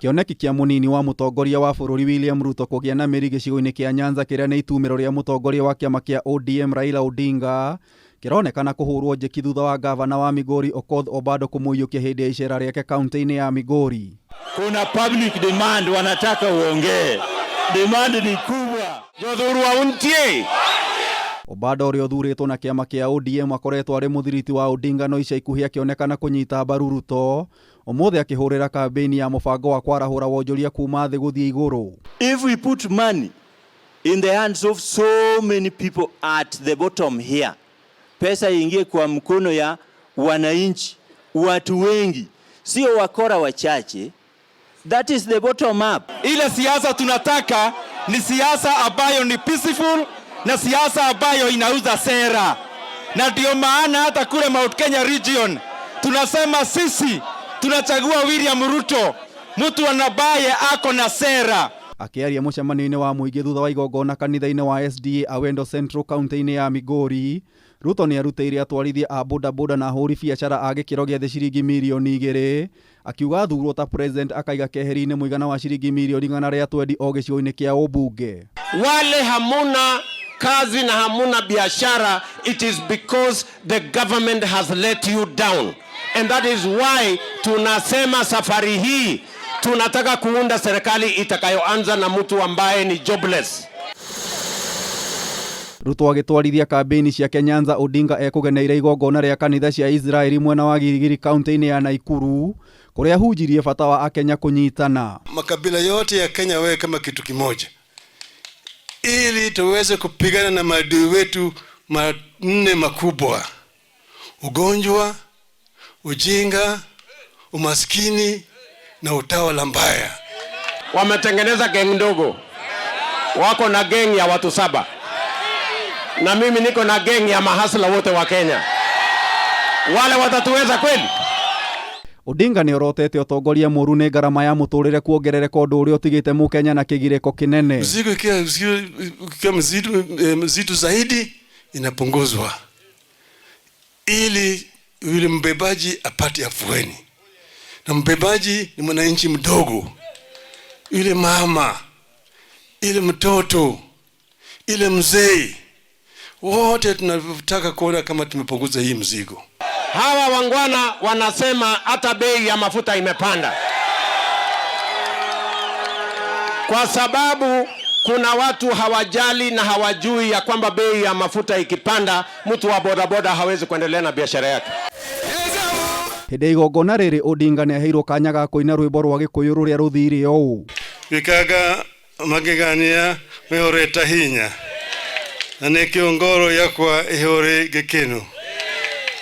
Kĩoneki kĩa Munini wa mũtongoria wa bũrũri William Ruto kũgĩa na mĩri gĩcigo-inĩ kĩa Nyanza kĩrĩa nĩ itumĩro rĩa mũtongoria wa kĩama kĩa ODM Raila Odinga kĩronekana kũhũrwo njeki thutha wa gavana wa Migori Obado kũmũiyũkia hĩndĩ ya icera rĩake kaunti-inĩ ya Migori. Kuna public demand wanataka uongee. Demand ni kubwa. Jothuru wa untie. Obado ũrĩa ũthurĩtwo na kĩama kĩa ODM akoretwo arĩ mũthiriti wa Odinga no ica ikuhĩ akĩonekana kũnyita mbaru Ruto ũmũthĩ akĩhũrĩra kambĩini ya mũbango wa kwarahũra wonjoria kuma thĩ gũthiĩ igũrũ. If we put money in the hands of so many people at the bottom here, pesa ingie kwa mkono ya wananchi, watu wengi, sio wakora wachache. That is the bottom up. Ile siasa tunataka ni siasa ambayo ni peaceful na siasa ambayo inauza sera. Na ndio maana hata kule Mount Kenya region tunasema sisi tunachagua William Ruto, mtu anabaye ako na sera. Akiaria mũcemanio-inĩ wa mũingĩ thutha wa igongona kanitha-inĩ wa SDA Awendo Central kaunti-inĩ ya Migori, Ruto nĩ arutĩire atwarithia a bodaboda na ahũri biacara a gĩkiro gĩa thĩ ciringi milioni 2, akiuga athurwo ta president akaiga keheri-inĩ mũigana wa ciringi milioni 120 o gĩcigo-inĩ kĩa ũmbunge. Wale hamuna kazi na hamuna biashara, it is because the government has let you down. And that is why tunasema safari hii tunataka kuunda serikali itakayoanza na mtu ambaye ni jobless. Ruto agĩtwarithia kambĩini ciake Nyanza, Odinga ekũgeneire igongona rĩa kanitha cia Israeli mwena wa Gilgil kaunti-inĩ ya Nakuru kũrĩa hunjirie bata wa akenya kũnyitana. Makabila yote ya Kenya wewe kama kitu kimoja, ili tuweze kupigana na maadui wetu manne makubwa: ugonjwa, ujinga, umaskini na utawala mbaya. Wametengeneza geng ndogo, wako na geng ya watu 7, na mimi niko na geng ya mahasla wote wa Kenya. Wale watatuweza kweli? Odinga nĩ orotete ũtongoria mũru nĩ ngarama ya mũtũrĩre kuongerereka ũndũ ũrĩa ũtigĩte mũkenya na kĩgirĩko kĩnene. Mzigo ikiwa mzito zaidi inapunguzwa ili yule mbebaji apate afueni. Na mbebaji ni mwananchi mdogo, yule mama, ile mtoto, ile mzee, wote tunataka kuona kama tumepunguza hii mzigo. Hawa wangwana wanasema hata bei ya mafuta imepanda, kwa sababu kuna watu hawajali na hawajui ya kwamba bei ya mafuta ikipanda mtu wa bodaboda hawezi kuendelea na biashara yake. Hĩndĩ igongona rĩrĩ Odinga nĩ aheirwo kanya ga kũina rwĩmbo rwa Gĩkũyũ rũrĩa rũthire ũũ: Wikaga magegania mehoreta hinya ane kiongoro yakwa ihore gikeno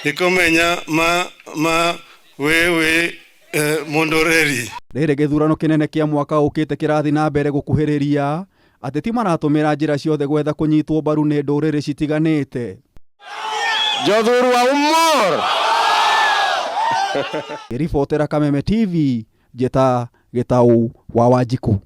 nikomenya wewe mondoreri. Rĩrĩ gĩthurano kĩnene kĩa mwaka ũkĩte kĩrathi na mbere gũkuhĩrĩria, ateti maratũmĩra njĩra ciothe gwetha kũnyitwo mbaru nĩ ndũrĩrĩ citiganĩte. Jothuru wa umor. Ribotera Kameme TV, Jeta Gitau wa Wanjiku.